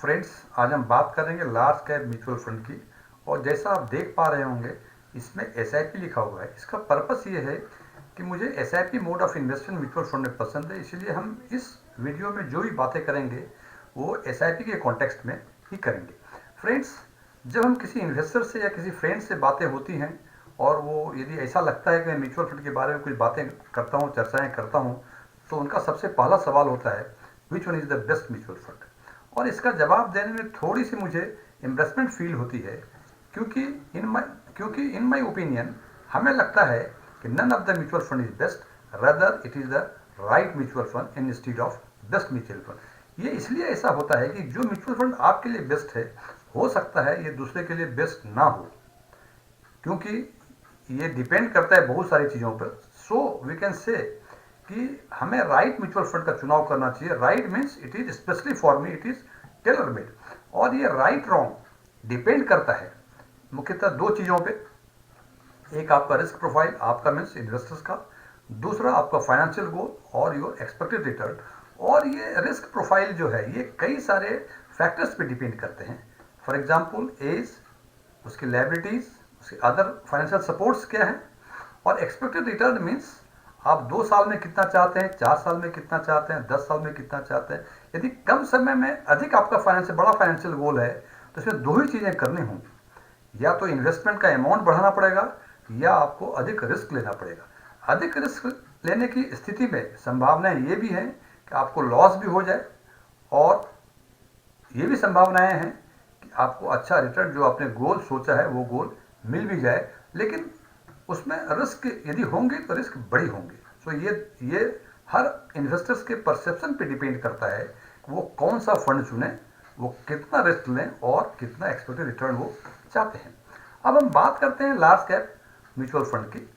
Friends, आज हम बात करेंगे लार्ज कैप म्यूचुअल फंड की। और जैसा आप देख पा रहे होंगे, इसमें एसआईपी लिखा हुआ है। इसका पर्पस ये है कि मुझे SIP mode of investment mutual fund में पसंद है, इसलिए हम इस वीडियो में जो भी बातें करेंगे वो एसआईपी के कॉन्टेक्स्ट में ही करेंगे। फ्रेंड्स, जब हम किसी इन्वेस्टर से या किसी फ्रेंड से बातें होती हैं और वो यदि ऐसा लगता है कि मैं म्यूचुअल फंड के बारे में कुछ बातें करता हूँ, चर्चाएँ करता हूँ, तो उनका सबसे पहला सवाल होता है, which one is the best mutual fund. और इसका जवाब देने में थोड़ी सी मुझे एम्बेरसमेंट फील होती है, क्योंकि इन माय ओपिनियन हमें लगता है कि none of the mutual fund is best, rather it is the right mutual fund instead of best mutual fund. ये इसलिए ऐसा होता है कि जो म्यूचुअल फंड आपके लिए बेस्ट है, हो सकता है ये दूसरे के लिए बेस्ट ना हो, क्योंकि ये डिपेंड करता है बहुत सारी चीज़ों पर। सो वी कैन से कि हमें राइट म्यूचुअल फंड का चुनाव करना चाहिए। Right means it is specially for me, it is tailor made. और ये राइट रॉन्ग डिपेंड करता है मुख्यतः दो चीज़ों पे। एक आपका रिस्क प्रोफाइल, आपका मीन्स इन्वेस्टर्स का। दूसरा आपका फाइनेंशियल गोल और योर एक्सपेक्टेड रिटर्न। और ये रिस्क प्रोफाइल जो है, ये कई सारे फैक्टर्स पे डिपेंड करते हैं। फॉर एग्जांपल एज, उसकी लायबिलिटीज, उसके अदर फाइनेंशियल सपोर्ट्स क्या है। और एक्सपेक्टेड रिटर्न मीन्स आप 2 साल में कितना चाहते हैं, 4 साल में कितना चाहते हैं, 10 साल में कितना चाहते हैं। यदि कम समय में अधिक आपका बड़ा फाइनेंशियल गोल है, तो इसमें दो ही चीज़ें करनी होंगी। या तो इन्वेस्टमेंट का अमाउंट बढ़ाना पड़ेगा, या आपको अधिक रिस्क लेना पड़ेगा। अधिक रिस्क लेने की स्थिति में संभावनाएं ये भी हैं कि आपको लॉस भी हो जाए, और ये भी संभावनाएं हैं कि आपको अच्छा रिटर्न, जो आपने गोल सोचा है वो गोल मिल भी जाए, लेकिन उसमें रिस्क यदि होंगे तो रिस्क बड़ी होंगी। सो ये हर इन्वेस्टर्स के परसेप्शन पे डिपेंड करता है कि वो कौन सा फंड चुने, वो कितना रिस्क लें और कितना एक्सपेक्टेड रिटर्न वो चाहते हैं। अब हम बात करते हैं लार्ज कैप म्यूचुअल फंड की।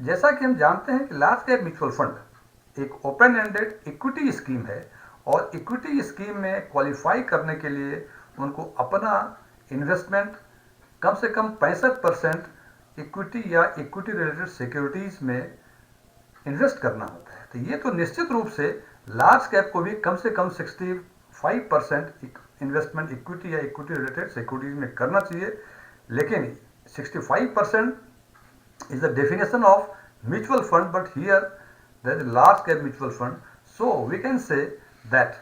जैसा कि हम जानते हैं कि लार्ज कैप म्यूचुअल फंड एक ओपन एंडेड इक्विटी स्कीम है, और इक्विटी स्कीम में क्वालिफाई करने के लिए उनको अपना इन्वेस्टमेंट कम से कम 65% इक्विटी या इक्विटी रिलेटेड सिक्योरिटीज में इन्वेस्ट करना होता है। तो ये तो निश्चित रूप से लार्ज कैप को भी कम से कम 65% इन्वेस्टमेंट इक्विटी या इक्विटी रिलेटेड सिक्योरिटीज में करना चाहिए। लेकिन 65% is the definition of mutual fund, but here there is large cap mutual fund. So we can say that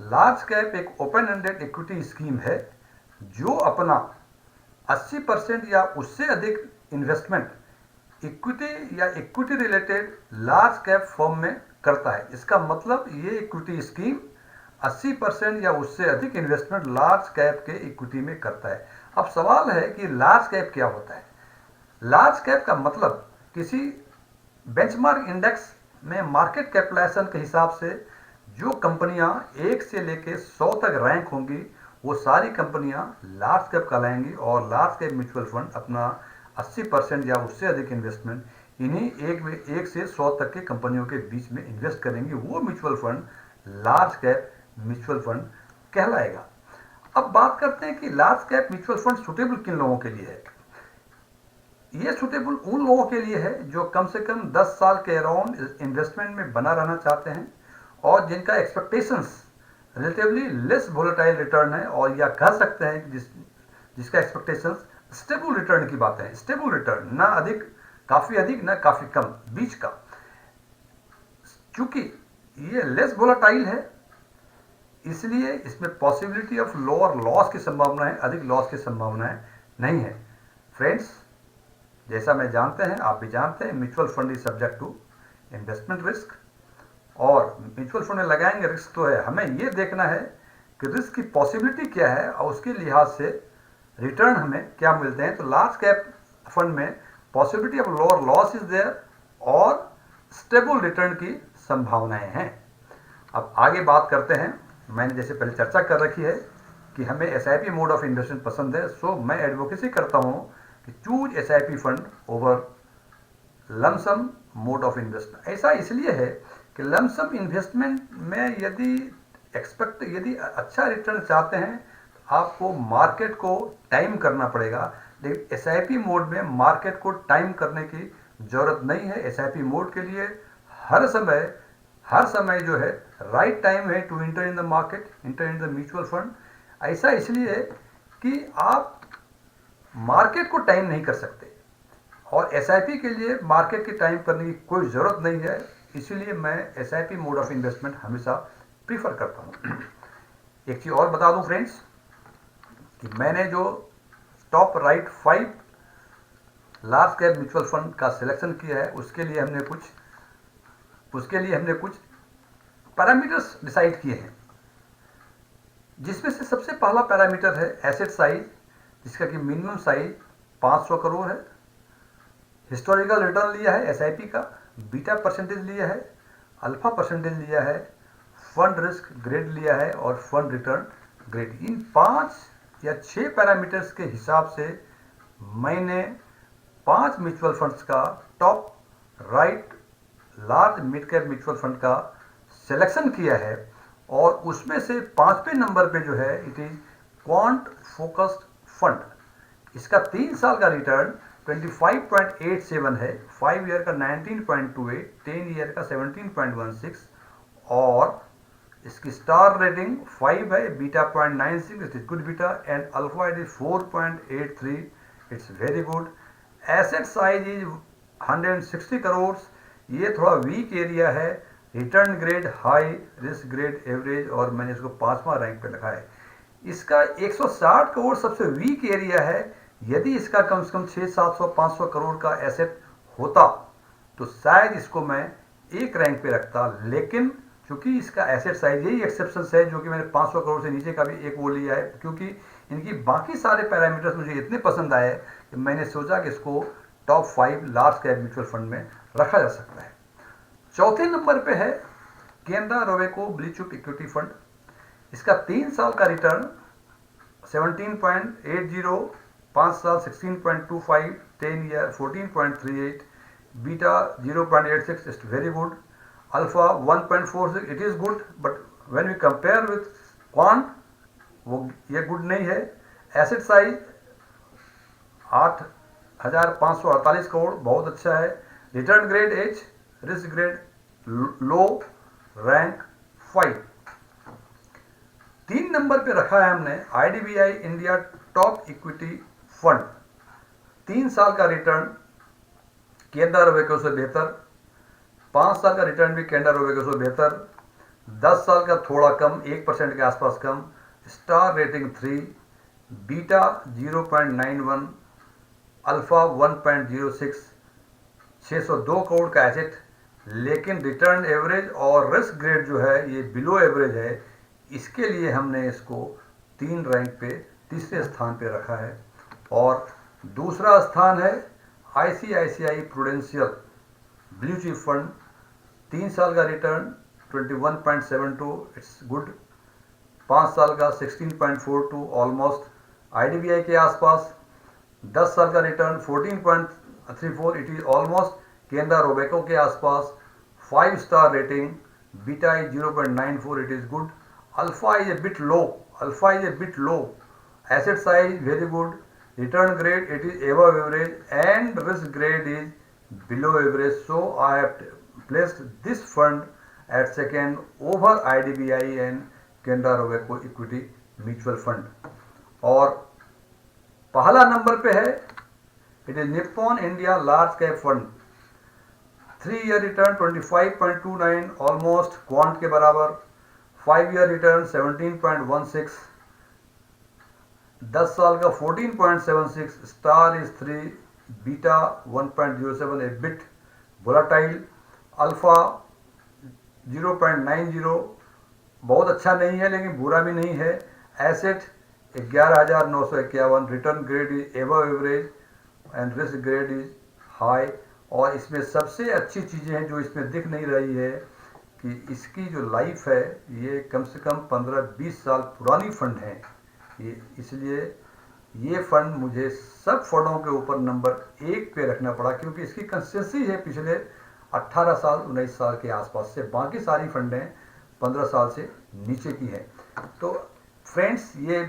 large cap एक ओपन एंडेड इक्विटी स्कीम है जो अपना 80% या उससे अधिक इन्वेस्टमेंट इक्विटी या equity related large cap firm में करता है। इसका मतलब ये इक्विटी स्कीम 80% या उससे अधिक इन्वेस्टमेंट लार्ज कैप के इक्विटी में करता है। अब सवाल है कि लार्ज कैप क्या होता है। लार्ज कैप का मतलब किसी बेंचमार्क इंडेक्स में मार्केट कैपिटलाइजेशन के हिसाब से जो कंपनियां 1 से लेकर 100 तक रैंक होंगी, वो सारी कंपनियां लार्ज कैप कहलाएंगी। और लार्ज कैप म्यूचुअल फंड अपना 80% या उससे अधिक इन्वेस्टमेंट इन्हीं एक से 100 तक के कंपनियों के बीच में इन्वेस्ट करेंगे। वो mutual fund large cap mutual fund कहलाएगा। अब बात करते हैं कि large cap mutual fund suitable किन लोगों के लिए है। ये सुटेबल उन लोगों के लिए है जो कम से कम 10 साल के अराउंड इन्वेस्टमेंट में बना रहना चाहते हैं, और जिनका expectations relatively less volatile return है, और या कह सकते हैं कि जिसका एक्सपेक्टेशंस स्टेबल रिटर्न की बात है। स्टेबल रिटर्न, ना अधिक काफी अधिक, ना काफी कम, बीच का। चूंकि ये लेस वोलेटाइल है, इसलिए इसमें पॉसिबिलिटी ऑफ लोअर लॉस की संभावना है, अधिक लॉस की संभावनाएं नहीं है। फ्रेंड्स, जैसा मैं जानते हैं, आप भी जानते हैं, mutual fund is subject to investment risk. और म्यूचुअल फंड में लगाएंगे रिस्क तो है, हमें यह देखना है कि रिस्क की पॉसिबिलिटी क्या है और उसके लिहाज से रिटर्न हमें क्या मिलते हैं। तो लार्ज कैप फंड में possibility of lower loss is there और स्टेबल रिटर्न की संभावनाएं हैं। अब आगे बात करते हैं। मैंने जैसे पहले चर्चा कर रखी है कि हमें एसआईपी मोड ऑफ इन्वेस्टमेंट पसंद है, सो मैं एडवोकेसी करता हूं कि choose SIP fund over lump sum mode of investment. ऐसा इसलिए है कि लमसम इन्वेस्टमेंट में यदि अच्छा रिटर्न चाहते हैं तो आपको मार्केट को टाइम करना पड़ेगा। लेकिन एसआईपी मोड में मार्केट को टाइम करने की जरूरत नहीं है। एसआईपी मोड के लिए हर समय हर समय जो है राइट टाइम है to enter in the market, enter in the mutual fund. ऐसा इसलिए है कि आप मार्केट को टाइम नहीं कर सकते और एसआईपी के लिए मार्केट की टाइम करने की कोई ज़रूरत नहीं है, इसीलिए मैं एसआईपी मोड ऑफ इन्वेस्टमेंट हमेशा प्रीफर करता हूँ। एक चीज़ और बता दूँ फ्रेंड्स कि मैंने जो top right 5 large cap mutual fund का सिलेक्शन किया है उसके लिए हमने कुछ पैरामीटर्स डिसाइड किए हैं, जिसमें से सबसे पहला पैरामीटर है एसेट साइज, जिसका कि मिनिमम साइज 500 करोड़ है। हिस्टोरिकल रिटर्न लिया है एसआईपी का, बीटा परसेंटेज लिया है, अल्फा परसेंटेज लिया है, फंड रिस्क ग्रेड लिया है और फंड रिटर्न ग्रेड। इन 5 या 6 पैरामीटर्स के हिसाब से मैंने 5 म्यूचुअल फंड्स का top right large mid cap mutual fund का सिलेक्शन किया है और उसमें से 5वें नंबर पे जो है it is quant focused fund. इसका 3 साल का रिटर्न 25.87 है, 5 ईयर का 19.28, 10 ईयर का 17.16 और इसकी स्टार रेटिंग 5 है, beta 0.96 it is good beta and alpha it is 4.83 it's very good. Asset size is 160 crore, ये थोड़ा वीक एरिया है। Return grade high, risk grade average और मैंने इसको 5वां रैंक पे रखा है। इसका 160 करोड़ सबसे वीक एरिया है। यदि इसका कम से कम 600-700-500 करोड़ का एसेट होता तो शायद इसको मैं एक रैंक पे रखता, लेकिन क्योंकि इसका एसेट साइज यही एक्सेप्शन है जो कि मैंने 500 करोड़ से नीचे का भी एक वो लिया है, क्योंकि इनकी बाकी सारे पैरामीटर्स मुझे इतने पसंद आए कि मैंने सोचा कि इसको top 5 large cap mutual fund में रखा जा सकता है। चौथे नंबर पे है Canara Robeco blue chip equity fund. इसका 3 साल का रिटर्न 17.80, 5 साल 16.25, 10 year 14.38, beta 0.86 is very good, alpha 1.46 it is good, but when we compare with quant वो ये गुड नहीं है। एसेट साइज 8,548 करोड़, बहुत अच्छा है। Return grade H, risk grade low, rank 5। 3 number पे रखा है हमने IDBI India top equity fund. 3 साल का रिटर्न केनरा रोबेको से बेहतर, 5 साल का रिटर्न भी केनरा रोबेको से बेहतर, 10 साल का थोड़ा कम, 1% के आसपास कम, star rating 3, beta 0.91, alpha 1.06, 602 crore का एसेट, लेकिन रिटर्न एवरेज और रिस्क ग्रेड जो है ये बिलो एवरेज है। इसके लिए हमने इसको 3 रैंक पे तीसरे स्थान पे रखा है। और दूसरा स्थान है ICICI prudential blue chip fund. 3 साल का रिटर्न 21.72 इट्स गुड, 5 साल का 16.42 ऑलमोस्ट आईडीबीआई के आसपास, 10 साल का return 14.34 it is almost Canara Robeco के आसपास, 5 star rating, beta is 0.94 it is good, alpha is a bit low, asset size very good, return grade it is above average and risk grade is below average. So I have placed this fund at second over IDBI and Canara Robeco Equity Mutual Fund. और पहला number पे है it is Nippon India large cap fund. 3 year return 25.29 almost quant के बराबर, 5 year return 17.16, 10 साल का 14.76, star is 3, beta 1.07 A bit volatile, alpha 0.90 बहुत अच्छा नहीं है लेकिन बुरा भी नहीं है, asset 11,951, return grade is above average and risk grade is high. और इसमें सबसे अच्छी चीज़ें हैं जो इसमें दिख नहीं रही है कि इसकी जो लाइफ है ये कम से कम 15-20 साल पुरानी फंड है ये, इसलिए ये फंड मुझे सब फंडों के ऊपर नंबर 1 पे रखना पड़ा क्योंकि इसकी कंसिस्टेंसी है पिछले 18 साल 19 साल के आसपास से, बाकी सारी फंडें 15 साल से नीचे की हैं। तो फ्रेंड्स ये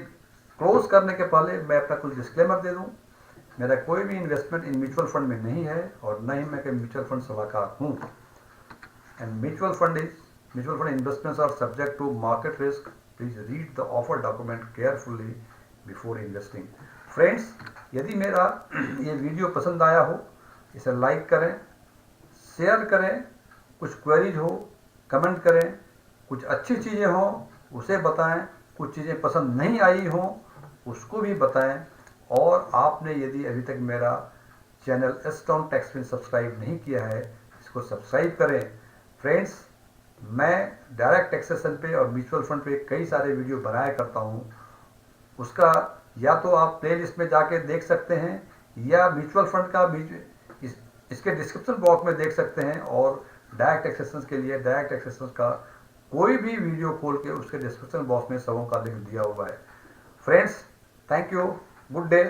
क्लोज करने के पहले मैं अपना कुछ डिस्क्लेमर दे दूं, मेरा कोई भी इन्वेस्टमेंट इन म्यूचुअल फंड में नहीं है और न ही मैं कोई म्यूचुअल फंड सलाहकार हूँ। And mutual fund is Mutual fund investments are subject to market risk. Please read the offer document carefully before investing. Friends, यदि मेरा ये वीडियो पसंद आया हो, इसे लाइक करें, शेयर करें, कुछ क्वेरीज हो कमेंट करें, कुछ अच्छी चीज़ें हों उसे बताएं, कुछ चीज़ें पसंद नहीं आई हों उसको भी बताएं। और आपने यदि अभी तक मेरा चैनल एस्टॉन टैक्स में सब्सक्राइब नहीं किया है, इसको सब्सक्राइब करें। फ्रेंड्स, मैं डायरेक्ट टैक्सेशन पे और म्यूचुअल फंड पे कई सारे वीडियो बनाया करता हूँ, उसका या तो आप प्लेलिस्ट में जाके देख सकते हैं या म्यूचुअल फंड का इसके डिस्क्रिप्शन बॉक्स में देख सकते हैं। और डायरेक्ट टैक्सेशन के लिए डायरेक्ट टैक्सेशन का कोई भी वीडियो खोल के उसके डिस्क्रिप्शन बॉक्स में सबों का लिंक दिया हुआ है। Friends, thank you, good day.